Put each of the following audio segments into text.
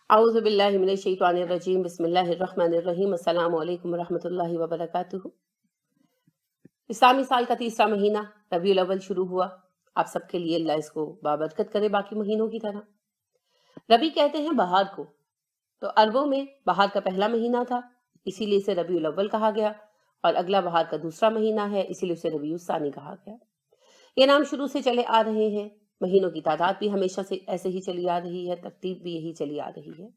اعوذ باللہ من الشیطان الرجیم بسم اللہ الرحمن الرحیم السلام علیکم ورحمۃ اللہ وبرکاتہ۔ اسلامی سال کا تیسرا مہینہ ربیع الاول شروع ہوا۔ آپ سب کے لیے اللہ اس کو بابرکت کرے باقی مہینوں کی طرح۔ ربیع کہتے ہیں بہار کو، تو عربوں میں بہار کا پہلا مہینہ تھا، اسی لیے اسے ربیع الاول کہا گیا، اور اگلا بہار کا دوسرا مہینہ ہے، اسی لیے اسے ربیع الثانی کہا گیا۔ یہ نام شروع سے چلے آ رہے ہیں، مہینوں کی تعداد بھی ہمیشہ سے ایسے ہی چلی آ رہی ہے، ترتیب بھی یہی چلی آ رہی ہے۔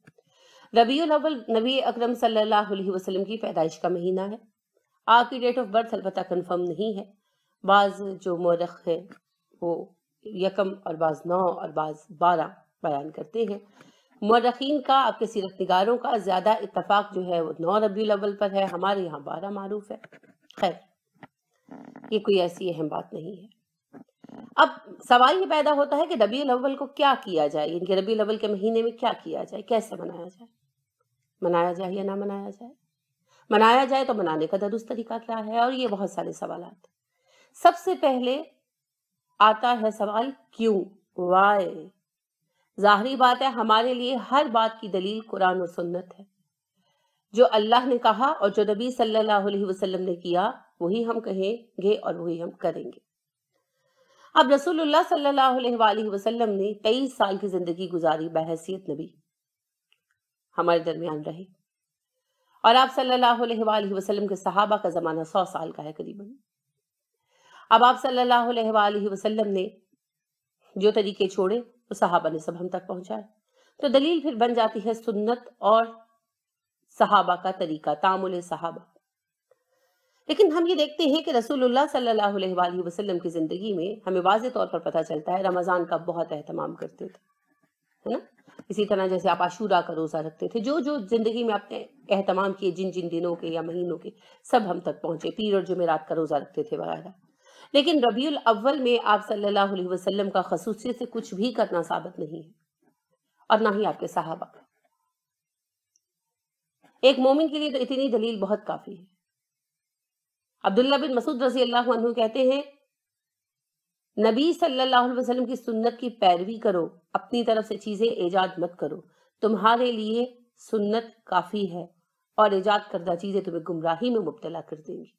ربیع الاول نبی اکرم صلی اللہ علیہ وسلم کی پیدائش کا مہینہ ہے۔ آپ کی ڈیٹ آف برتھ البتہ کنفرم نہیں ہے، بعض جو مورخ ہیں وہ 1 اور بعض 9 اور بعض 12 بیان کرتے ہیں۔ مورخین کا، آپ کے سیرت نگاروں کا زیادہ اتفاق جو ہے وہ 9 ربیع الاول پر ہے، ہمارے یہاں 12 معروف ہے۔ خیر، یہ کوئی ایسی اہم بات نہیں ہے۔ اب سوال یہ پیدا ہوتا ہے کہ ربیع الاول کو کیا کیا جائے، یعنی کہ ربیع الاول کے مہینے میں کیا کیا جائے، کیسے منایا جائے، منایا جائے یا نہ منایا جائے، منایا جائے تو منانے کا درست طریقہ کیا ہے، اور یہ بہت سارے سوالات۔ سب سے پہلے آتا ہے سوال کیوں، وائے۔ ظاہری بات ہے، ہمارے لیے ہر بات کی دلیل قرآن و سنت ہے۔ جو اللہ نے کہا اور جو نبی صلی اللہ علیہ وسلم نے کیا، وہی ہم کہیں گے اور وہی ہم کریں گے۔ اب رسول اللہ صلی اللہ علیہ وآلہ وسلم نے 23 سال کی زندگی گزاری بحیثیت نبی، ہمارے درمیان رہے، اور آپ صلی اللہ علیہ وآلہ وسلم کے صحابہ کا زمانہ 100 سال کا ہے قریباً۔ اب آپ صلی اللہ علیہ وآلہ وسلم نے جو طریقے چھوڑے وہ صحابہ نے سب ہم تک پہنچائے، تو دلیل پھر بن جاتی ہے سنت اور صحابہ کا طریقہ، تعامل صحابہ۔ لیکن ہم یہ دیکھتے ہیں کہ رسول اللہ صلی اللہ علیہ وآلہ وسلم کی زندگی میں ہمیں واضح طور پر پتہ چلتا ہے رمضان کا بہت اہتمام کرتے تھے، ہے نا؟ اسی طرح جیسے آپ عاشورہ کا روزہ رکھتے تھے، جو جو زندگی میں آپ نے اہتمام کیے، جن جن دنوں کے یا مہینوں کے، سب ہم تک پہنچے، پیر اور جمعرات کا روزہ رکھتے تھے وغیرہ۔ لیکن ربیع الاول میں آپ صلی اللہ علیہ وسلم کا خصوصیت سے کچھ بھی کرنا ثابت نہیں ہے، اور نہ ہی آپ کے صحابہ کا۔ ایک مومن کے لیے تو اتنی دلیل بہت کافی ہے۔ عبداللہ بن مسعود رضی اللہ عنہ کہتے ہیں، نبی صلی اللہ علیہ وسلم کی سنت کی پیروی کرو، اپنی طرف سے چیزیں ایجاد مت کرو، تمہارے لیے سنت کافی ہے، اور ایجاد کردہ چیزیں تمہیں گمراہی میں مبتلا کر دیں گی۔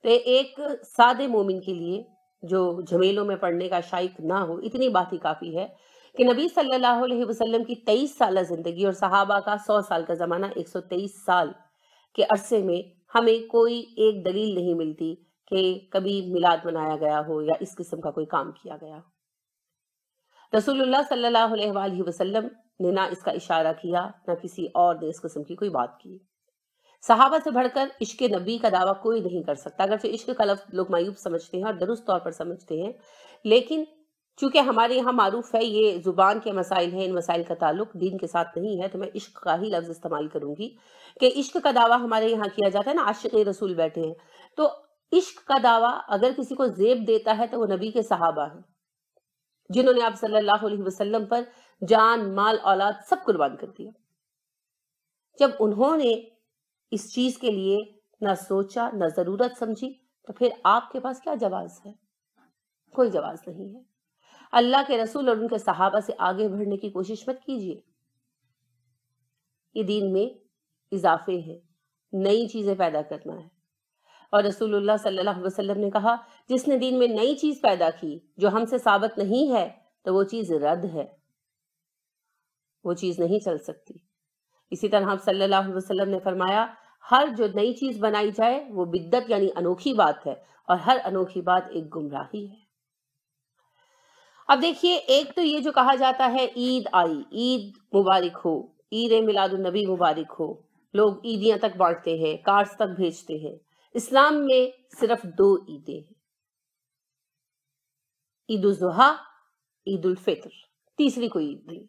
تو ایک سادے مومن کے لیے جو جھمیلوں میں پڑنے کا شائق نہ ہو، اتنی بات ہی کافی ہے کہ نبی صلی اللہ علیہ وسلم کی 23 سالہ زندگی اور صحابہ کا 100 سال کا زمانہ، 123 سال کے عرصے میں ہمیں کوئی ایک دلیل نہیں ملتی کہ کبھی میلاد منایا گیا ہو یا اس قسم کا کوئی کام کیا گیا ہو۔ رسول اللہ صلی اللہ علیہ وآلہ وسلم نے نہ اس کا اشارہ کیا، نہ کسی اور نے اس قسم کی کوئی بات کی۔ صحابہ سے بڑھ کر عشق نبی کا دعویٰ کوئی نہیں کر سکتا، اگرچہ عشق کا لفظ لوگ معیوب سمجھتے ہیں اور درست طور پر سمجھتے ہیں، لیکن چونکہ ہمارے یہاں معروف ہے یہ زبان کے مسائل ہیں، ان مسائل کا تعلق دین کے ساتھ نہیں ہے، تو میں عشق کا ہی لفظ استعمال کروں گی کہ عشق کا دعویٰ ہمارے یہاں کیا جاتا ہے نا، عاشق رسول بیٹھے ہیں، تو عشق کا دعویٰ اگر کسی کو زیب دیتا ہے تو وہ نبی کے صحابہ ہیں، جنہوں نے آپ صلی اللہ علیہ وسلم پر جان، مال، اولاد سب قربان کر دیا۔ جب انہوں نے اس چیز کے لیے نہ سوچا، نہ ضرورت سمجھی، تو پھر آپ کے پاس کیا جواز ہے؟ کوئی جواز نہیں ہے۔ اللہ کے رسول اور ان کے صحابہ سے آگے بڑھنے کی کوشش مت کیجیے۔ یہ دین میں اضافے ہیں، نئی چیزیں پیدا کرنا ہے، اور رسول اللہ صلی اللہ علیہ وسلم نے کہا، جس نے دین میں نئی چیز پیدا کی جو ہم سے ثابت نہیں ہے تو وہ چیز رد ہے، وہ چیز نہیں چل سکتی۔ اسی طرح آپ صلی اللہ علیہ وسلم نے فرمایا، ہر جو نئی چیز بنائی جائے وہ بدعت یعنی انوکھی بات ہے، اور ہر انوکھی بات ایک گمراہی ہے۔ اب دیکھیے، ایک تو یہ جو کہا جاتا ہے عید آئی، عید مبارک ہو، عید میلاد النبی مبارک ہو، لوگ عیدیاں تک بانٹتے ہیں، کارڈز تک بھیجتے ہیں۔ اسلام میں صرف 2 عیدیں ہیں، عید الاضحیٰ، عید الفطر، تیسری کوئی عید نہیں۔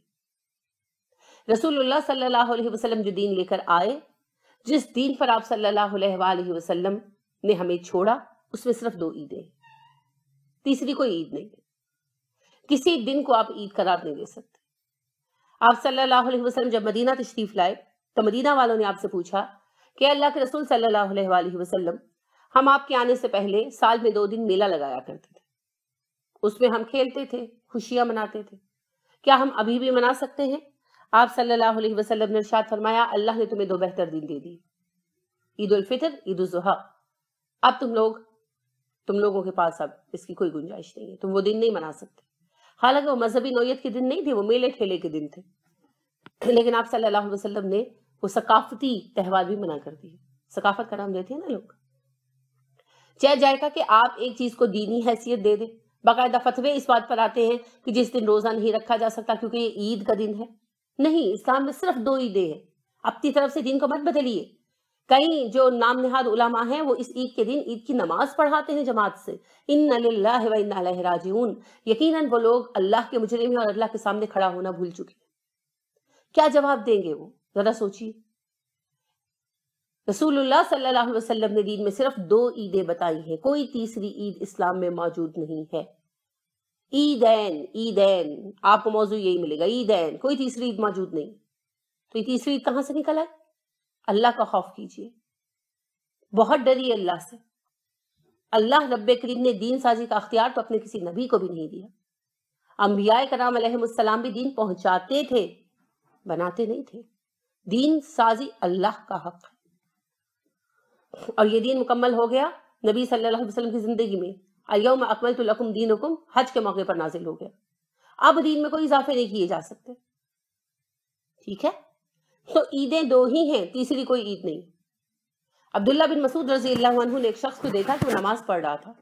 رسول اللہ صلی اللہ علیہ وسلم جو دین لے کر آئے، جس دین پر آپ صلی اللہ علیہ وآلہ وسلم نے ہمیں چھوڑا، اس میں صرف 2 عیدیں ہیں، تیسری کوئی عید نہیں ہے۔ کسی دن کو آپ عید قرار نہیں دے سکتے۔ آپ صلی اللہ علیہ وسلم جب مدینہ تشریف لائے تو مدینہ والوں نے آپ سے پوچھا کہ اللہ کے رسول صلی اللہ علیہ وآلہ وسلم، ہم آپ کے آنے سے پہلے سال میں 2 دن میلہ لگایا کرتے تھے، اس میں ہم کھیلتے تھے، خوشیاں مناتے تھے، کیا ہم ابھی بھی منا سکتے ہیں؟ آپ صلی اللہ علیہ وسلم نے ارشاد فرمایا اللہ نے تمہیں 2 بہتر دن دے دی، عید الفطر، عید الاضحیٰ۔ اب تم لوگوں کے پاس اب اس کی کوئی گنجائش نہیں ہے، تم وہ دن نہیں منا سکتے۔ حالانکہ وہ مذہبی نوعیت کے دن نہیں تھے، وہ میلے ٹھیلے کے دن تھے، لیکن آپ صلی اللہ علیہ وسلم نے وہ ثقافتی تہوار بھی منع کر دیے۔ ثقافت کا نام دیتے ہیں نا لوگ۔ چاہ جائے گا کہ آپ ایک چیز کو دینی حیثیت دے دیں، باقاعدہ فتوے اس بات پر آتے ہیں کہ جس دن روزہ نہیں رکھا جا سکتا کیونکہ یہ عید کا دن ہے۔ نہیں، اسلام میں صرف 2 عیدیں ہیں، اپنی طرف سے دین کو مت بدلیے۔ کئی جو نام نہاد علماء ہیں وہ اس عید کے دن عید کی نماز پڑھاتے ہیں جماعت سے، اِنَّ لِلَّهِ وَإِنَّا إِلَيْهِ راجعون۔ یقیناً وہ لوگ اللہ کے مجرم ہیں اور اللہ کے سامنے کھڑا ہونا بھول چکے ہیں۔ کیا جواب دیں گے وہ؟ ذرا سوچیے۔ رسول اللہ صلی اللہ علیہ وسلم نے دین میں صرف 2 عیدیں بتائی ہیں، کوئی تیسری عید اسلام میں موجود نہیں ہے۔ عیدین، آپ کو موضوع یہی ملے گا، عیدین، کوئی تیسری عید موجود نہیں۔ تو یہ تیسری عید کہاں سے نکل آئے؟ اللہ کا خوف کیجیے، بہت ڈریے اللہ سے۔ اللہ رب کریم نے دین سازی کا اختیار تو اپنے کسی نبی کو بھی نہیں دیا۔ انبیاء کرام علیہ السلام بھی دین پہنچاتے تھے، بناتے نہیں تھے۔ دین سازی اللہ کا حق ہے، اور یہ دین مکمل ہو گیا نبی صلی اللہ علیہ وسلم کی زندگی میں۔ الیوم اکملت لکم دینکم حج کے موقع پر نازل ہو گیا۔ اب دین میں کوئی اضافے نہیں کیے جا سکتے، ٹھیک ہے؟ تو عیدیں 2 ہی ہیں، تیسری کوئی عید نہیں۔ عبداللہ بن مسعود رضی اللہ عنہ نے ایک شخص کو دیکھا کہ وہ نماز پڑھ رہا تھا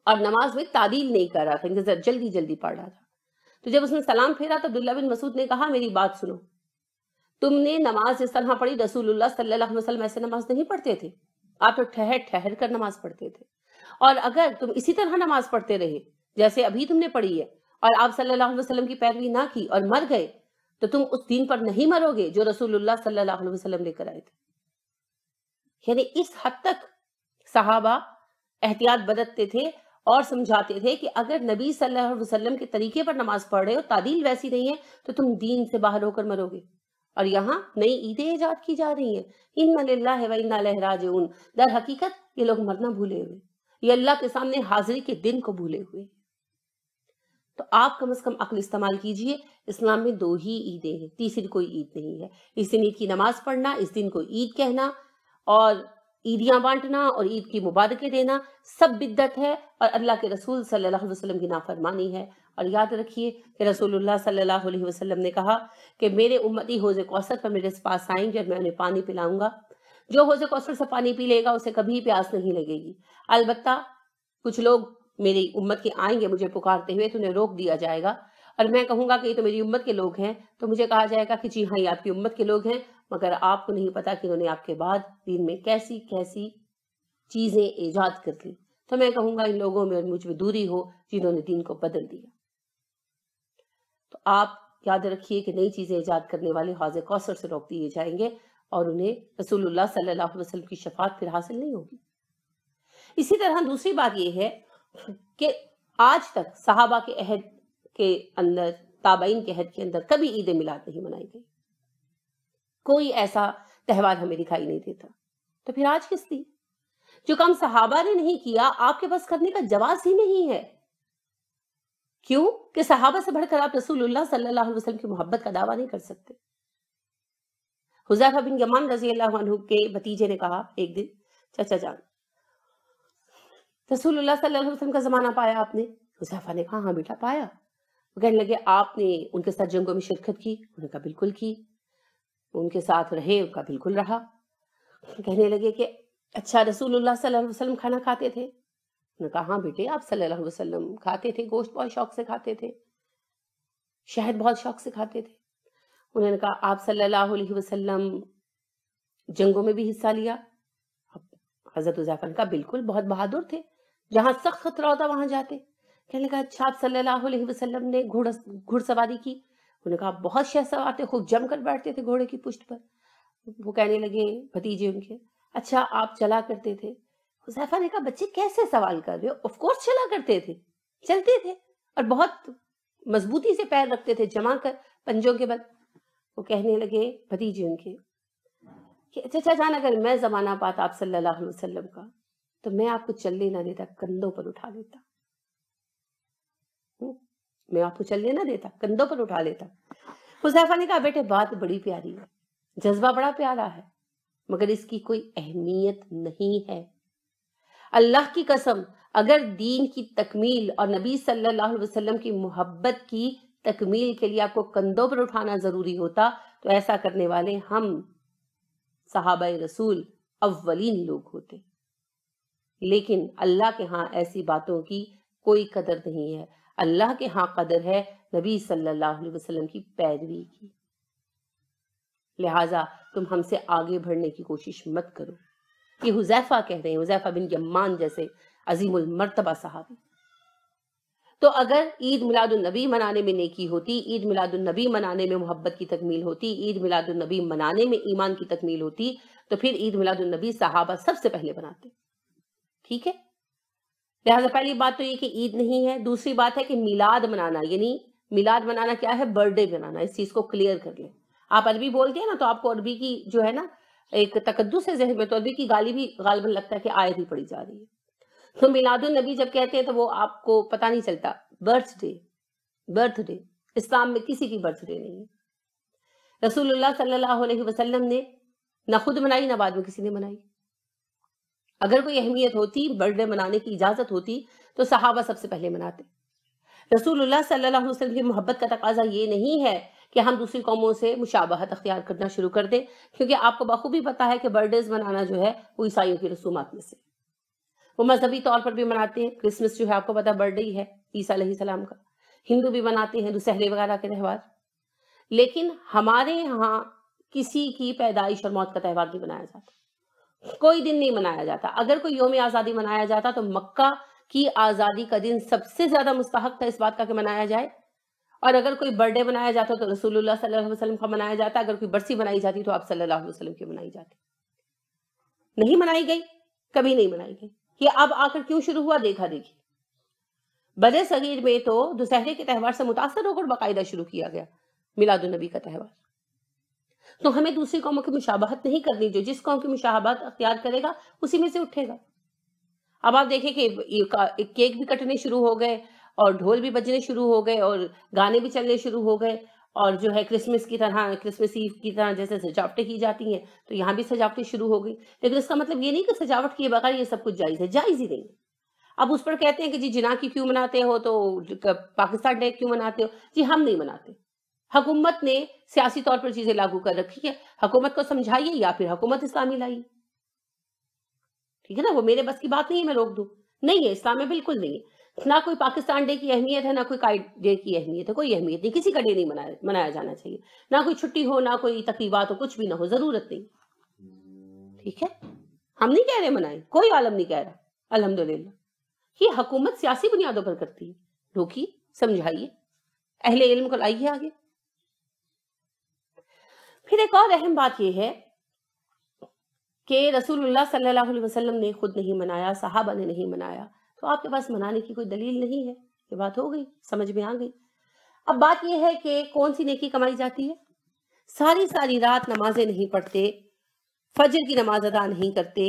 اور نماز میں تعدیل نہیں کر رہا تھا، جلدی پڑھ رہا تھا۔ تو جب اس نے سلام پھیرا تو عبداللہ بن مسعود نے کہا میری بات سنو، تم نے نماز اس طرح پڑھی، رسول اللہ صلی اللہ علیہ وسلم ایسے نماز نہیں پڑھتے تھے، آپ تو ٹھہر کر نماز پڑھتے تھے، اور اگر تم اسی طرح نماز پڑھتے رہے جیسے ابھی تم نے پڑھی ہے اور آپ صلی اللہ علیہ وسلم کی پیروی نہ کی اور مر گئے تو تم اس دین پر نہیں مرو گے جو رسول اللہ صلی اللہ علیہ وسلم لے کر آئے تھے۔ یعنی اس حد تک صحابہ احتیاط برتتے تھے اور سمجھاتے تھے کہ اگر نبی صلی اللہ علیہ وسلم کے طریقے پر نماز پڑھ رہے ہو، تعدیل ویسی نہیں ہے، تو تم دین سے باہر ہو کر مرو گے۔ اور یہاں نئی عیدیں ایجاد کی جا رہی ہیں، اِنَّ لِلَّهِ وَإِنَّا إِلَيْهِ راجعون۔ در حقیقت یہ لوگ مرنا بھولے ہوئے، یہ اللہ کے سامنے حاضری کے دن کو بھولے ہوئے۔ تو آپ کم از کم عقل استعمال کیجئے، اسلام میں 2 ہی عیدیں ہیں، تیسری کوئی عید نہیں ہے۔ اس دن عید کی نماز پڑھنا، اس دن کو عید کہنا اور عیدیاں بانٹنا اور عید کی مبارکیں دینا سب بدعت ہے اور اللہ کے رسول صلی اللہ علیہ وسلم کی نافرمانی ہے۔ اور یاد رکھیے کہ رسول اللہ صلی اللہ علیہ وسلم نے کہا کہ میرے امتی حوض کوثر پر میرے پاس آئیں گے اور میں انہیں پانی پلاؤں گا، جو حوض کوثر سے پانی پی لے گا اسے کبھی پیاس نہیں لگے گی۔ البتہ کچھ لوگ میری امت کے آئیں گے مجھے پکارتے ہوئے تو انہیں روک دیا جائے گا، اور میں کہوں گا کہ یہ تو میری امت کے لوگ ہیں، تو مجھے کہا جائے گا کہ جی ہاں یہ آپ کی امت کے لوگ ہیں، مگر آپ کو نہیں پتا کہ انہوں نے آپ کے بعد دین میں کیسی کیسی چیزیں ایجاد کر لی۔ تو میں کہوں گا ان لوگوں میں اور مجھ میں دوری ہو جنہوں نے دین کو بدل دیا۔ تو آپ یاد رکھیے کہ نئی چیزیں ایجاد کرنے والے حوض کوثر سے روک دیے جائیں گے اور انہیں رسول اللہ صلی اللہ علیہ وسلم کی شفاعت پھر حاصل نہیں ہوگی۔ اسی طرح دوسری بات یہ ہے کہ آج تک صحابہ کے عہد کے اندر، تابعین کے عہد کے اندر کبھی عید میلاد نہیں منائی گئی، کوئی ایسا تہوار ہمیں دکھائی نہیں دیتا۔ تو پھر آج کس لیے؟ جو کام صحابہ نے نہیں کیا آپ کے پاس کرنے کا جواز ہی نہیں ہے۔ کیوں کہ صحابہ سے بڑھ کر آپ رسول اللہ صلی اللہ علیہ وسلم کی محبت کا دعویٰ نہیں کر سکتے۔ حذیفہ بن یمان رضی اللہ عنہ کے بھتیجے نے کہا ایک دن، چچا جان رسول اللہ صلی اللہ علیہ وسلم کا زمانہ پایا آپ نے؟ حذیفہ نے کہا ہاں بیٹا پایا۔ وہ کہنے لگے آپ نے ان کے ساتھ جنگوں میں شرکت کی؟ انہوں نے کہا بالکل کی۔ ان کے ساتھ رہے؟ ان کا بالکل رہا۔ کہنے لگے کہ اچھا رسول اللہ صلی اللہ علیہ وسلم کھانا کھاتے تھے؟ انہوں نے کہا ہاں بیٹے آپ صلی اللہ علیہ وسلم کھاتے تھے، گوشت بہت شوق سے کھاتے تھے، شہد بہت شوق سے کھاتے تھے۔ انہوں نے کہا آپ صلی اللہ علیہ وسلم جنگوں میں بھی حصہ لیا؟ حضرت حذیفہ نے کہا بالکل، بہت بہادر تھے، جہاں سخت خطرہ ہوتا وہاں جاتے۔ کہنے لگا اچھا آپ صلی اللہ علیہ وسلم نے گھڑ سواری کی؟ انہوں نے کہا بہت شہ سوار تھے، خوب جم کر بیٹھتے تھے گھوڑے کی پشت پر۔ وہ کہنے لگے بھتیجے ان کے اچھا آپ چلا کرتے تھے؟ حذیفہ نے کہا بچے کیسے سوال کر رہے ہو، آف کورس چلا کرتے تھے، چلتے تھے اور بہت مضبوطی سے پیر رکھتے تھے جما کر پنجوں کے بل۔ وہ کہنے لگے بھتیجے ان کے کہ چچا جان اگر میں زمانہ پاتا آپ صلی اللہ علیہ وسلم کا تو میں آپ کو چلنے نہ دیتا، کندھوں پر اٹھا لیتا۔ मैं आपको चलने ना देता, कंधों पर उठा लेता। हुज़ैफा ने कहा बेटे बात बड़ी प्यारी है, जज्बा बड़ा प्यारा है, मगर इसकी कोई अहमियत नहीं है। अल्लाह की कसम, अगर दीन की तकमील और नबी सल्लल्लाहु अलैहि वसल्लम की मोहब्बत की तकमील के लिए आपको कंधों पर उठाना जरूरी होता तो ऐसा करने वाले हम सहाबाए रसूल अव्वलीन लोग होते। लेकिन अल्लाह के यहाँ ऐसी बातों की कोई कदर नहीं है। अल्लाह के यहाँ कदर है नबी सल्लल्लाहु अलैहि वसल्लम की पैरवी की। लिहाजा तुम हमसे आगे बढ़ने की कोशिश मत करो। ये हुज़ैफा कह रहे हैं, हुज़ैफा बिन यमान जैसे अजीमुल मर्तबा सहाबी। तो अगर ईद मिलादुन नबी मनाने में नेकी होती, ईद मिलादुन नबी मनाने में मोहब्बत की तकमील होती, ईद मिलादुन नबी मनाने में ईमान की तकमील होती, तो फिर ईद मिलादुन नबी सहाबा सबसे पहले मनाते। ठीक है, लिहाजा पहली बात तो ये कि ईद नहीं है। दूसरी बात है कि मिलाद मनाना, यानी मिलाद मनाना क्या है, बर्थडे मनाना। इस चीज को क्लियर कर लें। आप अरबी बोलते हैं ना, तो आपको अरबी की जो है ना एक तकद्दुस है ज़हन में, तो अरबी की गाली भी गालिबन लगता है कि आयत ही पढ़ी जा रही है। तो मिलादुन नबी जब कहते हैं तो वो आपको पता नहीं चलता। बर्थडे इस्लाम में किसी की बर्थडे नहीं है। रसूलुल्लाह सल्लल्लाहु अलैहि वसल्लम ने ना खुद मनाई ना बाद में किसी ने मनाई। अगर कोई अहमियत होती, बर्थडे मनाने की इजाजत होती, तो सहाबा सबसे पहले मनाते। रसूलुल्लाह सल्लल्लाहु अलैहि वसल्लम की मोहब्बत का तकाजा ये नहीं है कि हम दूसरी कौमों से मुशाबहत अख्तियार करना शुरू कर दें, क्योंकि आपको बखूबी पता है कि बर्थडेज मनाना जो है वो ईसाइयों की रसूमात में से, वो मजहबी तौर पर भी मनाते हैं। क्रिसमस जो है आपको पता बर्थडे ही है ईसा अलैहिस्सलाम का। हिंदू भी मनाते हैं दुशहरे वगैरह के त्यौहार। लेकिन हमारे यहाँ किसी की पैदाइश और मौत का त्यौहार नहीं मनाया जाता, कोई दिन नहीं मनाया जाता। अगर कोई यौम आज़ादी मनाया जाता तो मक्का की आज़ादी का दिन सबसे ज्यादा मुस्तहक था इस बात का कि मनाया जाए। और अगर कोई बर्थडे मनाया जाता तो रसूलुल्लाह सल्लल्लाहु अलैहि वसल्लम का मनाया जाता। अगर कोई बरसी बनाई जाती तो आप सल्लल्लाहु अलैहि वसल्लम की मनाई जाती। नहीं मनाई गई, कभी नहीं मनाई गई। ये अब आकर क्यों शुरू हुआ, देखा देखी। बड़े सगीर में तो दुशहरे के त्यौहार से मुतासर होकर बाकायदा शुरू किया गया मिलादुन नबी का त्यौहार। तो हमें दूसरी कौमों की मुशाबहत नहीं करनी। जो जिस कौम की मुशाबहत अख्तियार करेगा उसी में से उठेगा। अब आप देखें कि केक भी कटने शुरू हो गए और ढोल भी बजने शुरू हो गए और गाने भी चलने शुरू हो गए, और जो है क्रिसमस की तरह, क्रिसमस ईव की तरह जैसे सजावटें की जाती हैं तो यहाँ भी सजावटें शुरू हो गई। लेकिन इसका मतलब ये नहीं कि सजावट किए बगैर ये सब कुछ जायज है, जायज ही नहीं। अब उस पर कहते हैं कि जी जिना की क्यों मनाते हो, तो पाकिस्तान डे क्यों मनाते हो। जी हम नहीं मनाते। हुकूमत ने सियासी तौर पर चीजें लागू कर रखी है, हुकूमत को समझाइए या फिर हुकूमत इस्लामी लाइए। ठीक है ना, वो मेरे बस की बात नहीं है मैं रोक दूं। नहीं है, इस्लाम में बिल्कुल नहीं है। ना कोई पाकिस्तान डे की अहमियत है, ना कोई काइट डे की अहमियत है। कोई अहमियत नहीं, किसी का डे नहीं मनाया जाना चाहिए। ना कोई छुट्टी हो, ना कोई तकरीबात हो, कुछ भी ना हो, जरूरत नहीं। ठीक है, हम नहीं कह रहे मनाए, कोई आलम नहीं कह रहा, अल्हम्दुलिल्लाह। ये हुकूमत सियासी बुनियादों पर करती है। रोकिए, समझाइए, अहले इल्म को लाइए आगे। फिर एक और अहम बात यह है कि रसूलुल्लाह सल्लल्लाहु अलैहि वसल्लम ने खुद नहीं मनाया, सहाबा ने नहीं मनाया, तो आपके पास मनाने की कोई दलील नहीं है। ये बात हो गई, समझ में आ गई। अब बात यह है कि कौन सी नेकी कमाई जाती है। सारी सारी रात नमाजें नहीं पढ़ते, फजर की नमाज अदा नहीं करते,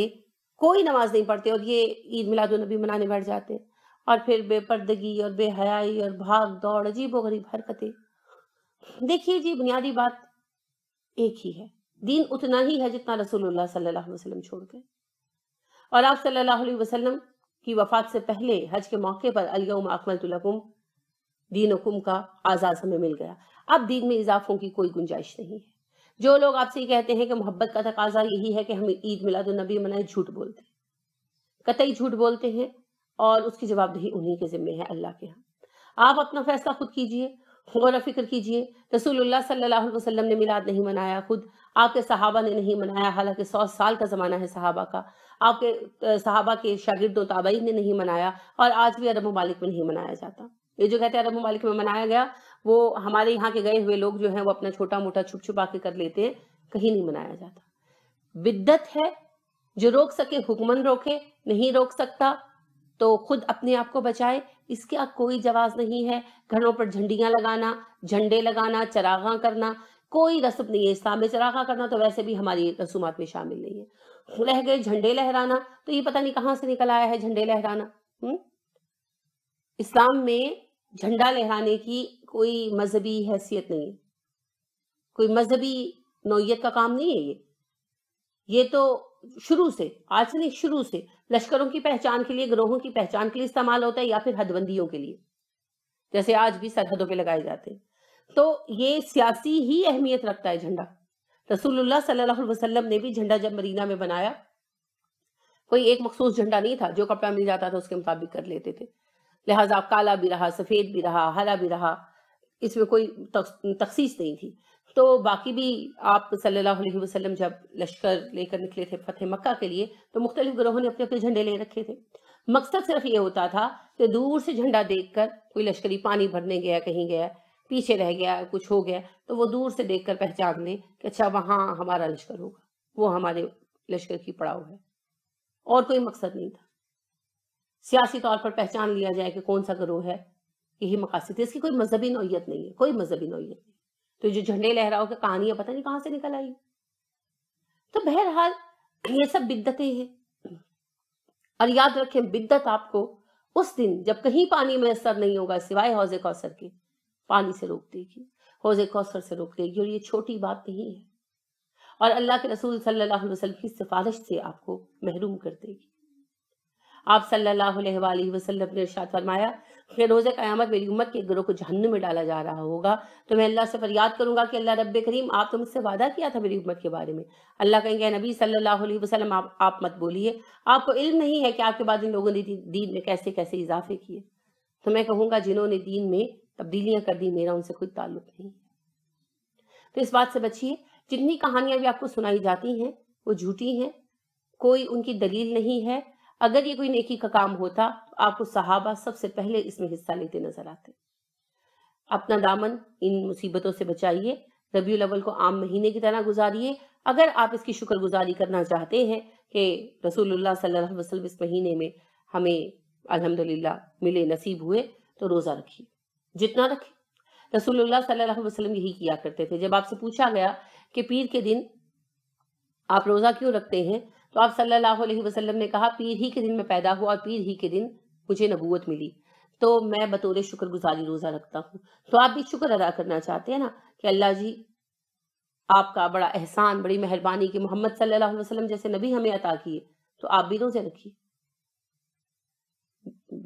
कोई नमाज नहीं पढ़ते और ये ईद मिलादुन नबी मनाने बैठ जाते हैं, और फिर बेपर्दगी और बेहयाई और भाग दौड़, अजीबोगरीब हरकतें। देखिए जी, बुनियादी बात एक ही है, दीन उतना ही है जितना रसूलुल्लाह सल्लल्लाहु अलैहि वसल्लम छोड़ गए। और आप सल्लल्लाहु अलैहि वसल्लम की वफात से पहले हज के मौके पर अल-यौम अकमलतु लकुम दीनुकुम का आजाद हमें मिल गया। अब दीन में इजाफों की कोई गुंजाइश नहीं है। जो लोग आपसे कहते हैं कि मोहब्बत का तकाजा यही है कि हम ईद मिलादुन नबी मनाएं, झूठ बोलते हैं, कतई झूठ बोलते हैं, और उसकी जवाबदेही उन्हीं के जिम्मे है, अल्लाह के यहाँ। आप अपना फैसला खुद कीजिए, गौर फिक्र कीजिए। रसूलुल्लाह सल्लल्लाहु अलैहि वसल्लम ने मिलाद नहीं मनाया, खुद आपके सहाबा ने नहीं मनाया, हालांकि 100 साल का जमाना है सहाबा का। आपके सहाबा के शागिर्दों ताबईन ने नहीं मनाया, और आज भी अरब ममालिक में नहीं मनाया जाता। ये जो कहते हैं अरब ममालिक में मनाया गया, वो हमारे यहाँ के गए हुए लोग जो हैं वो अपना छोटा मोटा छुप छुपा के कर लेते हैं, कहीं नहीं मनाया जाता। बिद्दत है, जो रोक सके हुक्मन रोके, नहीं रोक सकता तो खुद अपने आप को बचाए, इसका कोई जवाब नहीं है। घरों पर झंडियां लगाना, झंडे लगाना, चरागा करना कोई रस्म नहीं है। इस्लाम में चरागा करना तो वैसे भी हमारी रसूमात में शामिल नहीं है। रह गए झंडे लहराना, तो ये पता नहीं कहां से निकल आया है झंडे लहराना। इस्लाम में झंडा लहराने की कोई मजहबी हैसियत नहीं है, कोई मजहबी नौयत का काम नहीं है ये तो शुरू से, आज से नहीं, शुरू से लश्करों की पहचान के लिए, गिरोहों की पहचान के लिए इस्तेमाल होता है, या फिर हदबंदियों के लिए, जैसे आज भी सरहदों पे लगाए जाते हैं। तो ये सियासी ही अहमियत रखता है झंडा। रसूलुल्लाह सल्लल्लाहु अलैहि वसल्लम ने भी झंडा जब मदीना में बनाया, कोई एक मखसूस झंडा नहीं था, जो कपड़ा मिल जाता था उसके मुताबिक कर लेते थे। लिहाजा काला भी रहा, सफेद भी रहा, हरा भी रहा, इसमें कोई तखसीस नहीं थी। तो बाकी भी आप सल्लल्लाहु अलैहि वसल्लम जब लश्कर लेकर निकले थे फतेह मक्का के लिए, तो मुख्तलिफ ग्रोहों ने अपने अपने झंडे ले रखे थे। मकसद सिर्फ ये होता था कि दूर से झंडा देखकर, कोई लश्करी पानी भरने गया, कहीं गया, पीछे रह गया, कुछ हो गया, तो वो दूर से देखकर पहचान ले कि अच्छा वहां हमारा लश्कर होगा, वो हमारे लश्कर की पड़ाव है, और कोई मकसद नहीं था। सियासी तौर पर पहचान लिया जाए कि कौन सा गिरोह है, यही मकासद है। इसकी कोई मजहबी नौयत नहीं है, कोई मजहबी नौयत नहीं। तो जो झंडे लहराओ के कहानियां पता नहीं कहां से निकल आई। तो बहरहाल ये सब बिद्दतें हैं। और याद रखें, बिद्दत आपको उस दिन जब कहीं पानी मैसर नहीं होगा सिवाय हौज़े कौसर के, पानी से रोक देगी, हौज़े कौसर से रोक देगी। और ये छोटी बात नहीं है, और अल्लाह के रसूल सल्लल्लाहु अलैहि वसल्लम की सिफारिश से आपको महरूम कर देगी। आप सल्लल्लाहु अलैहि वसल्लम ने इरशाद फरमाया कि रोज़े क़यामत मेरी उम्मत के गिरोह को जहन्नुम में डाला जा रहा होगा, तो मैं अल्लाह से फरियाद करूंगा कि अल्लाह रब्बे करीम, आप तो मुझसे वादा किया था मेरी उम्मत के बारे में। अल्लाह कहेंगे, नबी सल्लल्लाहु अलैहि वसल्लम आप मत बोलिए, आपको इल्म नहीं है कि आपके बाद इन लोगों ने दीन में कैसे कैसे इजाफे किए। तो मैं कहूंगा, जिन्होंने दीन में तब्दीलियां कर दी, मेरा उनसे कोई ताल्लुक नहीं। तो इस बात से बचिए, जितनी कहानियां भी आपको सुनाई जाती हैं वो झूठी हैं, कोई उनकी दलील नहीं है। अगर ये कोई नेकी का काम होता तो आपको सहाबा सबसे पहले इसमें हिस्सा लेते नजर आते। अपना दामन इन मुसीबतों से बचाइए, रबीउल अव्वल को आम महीने की तरह गुजारिए। अगर आप इसकी शुक्रगुजारी करना चाहते हैं कि रसूलुल्लाह सल्लल्लाहु अलैहि वसल्लम इस महीने में हमें अल्हम्दुलिल्लाह मिले, नसीब हुए, तो रोजा रखिए, जितना रखें। रसूलुल्लाह सल्लल्लाहु अलैहि वसल्लम यही किया करते थे। जब आपसे पूछा गया कि पीर के दिन आप रोजा क्यों रखते हैं, तो आप सल्लल्लाहु अलैहि वसल्लम ने कहा, पीर ही के दिन मैं पैदा हुआ और पीर ही के दिन मुझे नबूवत मिली, तो मैं बतौर शुक्रगुजारी रोजा रखता हूँ। तो आप भी शुक्र अदा करना चाहते हैं ना कि अल्लाह जी आपका बड़ा एहसान, बड़ी मेहरबानी कि मोहम्मद सल्लल्लाहु अलैहि वसल्लम जैसे नबी हमें अता किए, तो आप भी रोजे रखिए।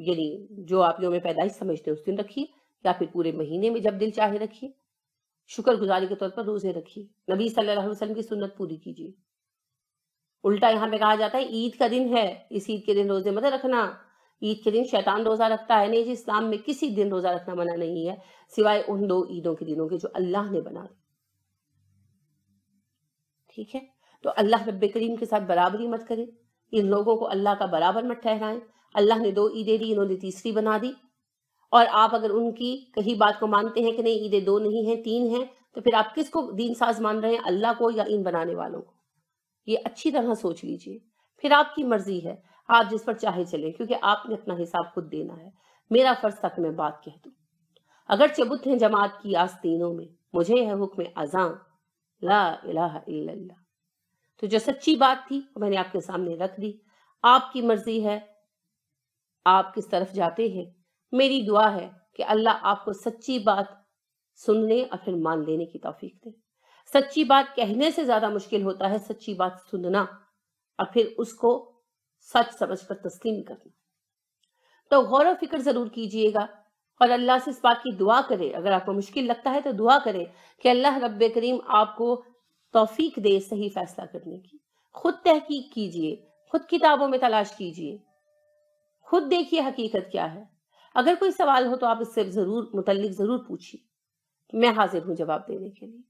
यानी जो आप यौम पैदाइश समझते हैं उस दिन रखिए, या फिर पूरे महीने में जब दिल चाहे रखिए। शुक्रगुजारी के तौर पर रोजे रखिए, नबी सल्लल्लाहु अलैहि वसल्लम की सुन्नत पूरी कीजिए। उल्टा यहाँ पे कहा जाता है ईद का दिन है, इस ईद के दिन रोजे मत रखना, ईद के दिन शैतान रोजा रखता है। नहीं जी, इस्लाम में किसी दिन रोजा रखना मना नहीं है, सिवाय उन 2 ईदों के दिनों के जो अल्लाह ने बना दी। ठीक है, तो अल्लाह रब्बे करीम के साथ बराबरी मत करें, इन लोगों को अल्लाह का बराबर मत ठहराएं। अल्लाह ने 2 ईदें दी, इन्होंने तीसरी बना दी। और आप अगर उनकी कहीं बात को मानते हैं कि नहीं ईदें 2 नहीं है 3 हैं, तो फिर आप किसको दीन साज मान रहे हैं, अल्लाह को या इन बनाने वालों को? ये अच्छी तरह सोच लीजिए। फिर आपकी मर्जी है, आप जिस पर चाहे चले, क्योंकि आपने अपना हिसाब खुद देना है। मेरा फर्ज था कि मैं बात कह दूं। अगर चबुत हैं जमात की आस्तीनों में, मुझे है हुक्म अज़ां ला इलाहा इल्लल्लाह। तो जो सच्ची बात थी वो मैंने आपके सामने रख दी। आपकी मर्जी है, आप किस तरफ जाते हैं। मेरी दुआ है कि अल्लाह आपको सच्ची बात सुनने और फिर मान लेने की तौफीक दे। सच्ची बात कहने से ज्यादा मुश्किल होता है सच्ची बात सुनना और फिर उसको सच समझकर तस्लीम करना। तो गौर और फिक्र जरूर कीजिएगा और अल्लाह से इस बात की दुआ करें। अगर आपको मुश्किल लगता है तो दुआ करें कि अल्लाह रब्बे करीम आपको तौफीक दे सही फैसला करने की। खुद तहकीक कीजिए, खुद किताबों में तलाश कीजिए, खुद देखिए हकीकत क्या है। अगर कोई सवाल हो तो आप इससे जरूर मुतल्लिक जरूर पूछिए, मैं हाजिर हूं जवाब देने के लिए।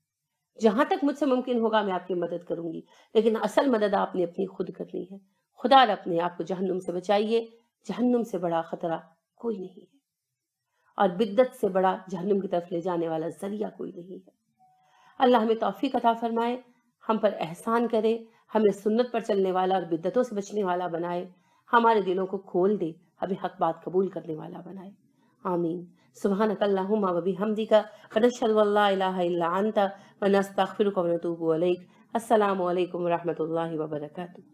जहां तक मुझसे मुमकिन होगा मैं आपकी मदद करूंगी, लेकिन असल मदद आपने अपनी खुद करनी है। खुदा अपने आप को जहन्नुम से बचाइए। जहन्नुम से बड़ा खतरा कोई नहीं है और बिद्दत से बड़ा जहन्नुम की तरफ ले जाने वाला जरिया कोई नहीं है। अल्लाह हमें तौफीक अता फरमाए, हम पर एहसान करे, हमें सुन्नत पर चलने वाला और बिद्दतों से बचने वाला बनाए, हमारे दिलों को खोल दे, हमें हक बात कबूल करने वाला बनाए। आमीन। सुब्हानकल्लाहुम्मा व बिहम्दिका व नशहदु अल्ला इलाहा इल्ला अंता व नस्तगफिरुका व नतूबु अलैक। अस्सलामु अलैकुम व रहमतुल्लाहि व बरकातुहू।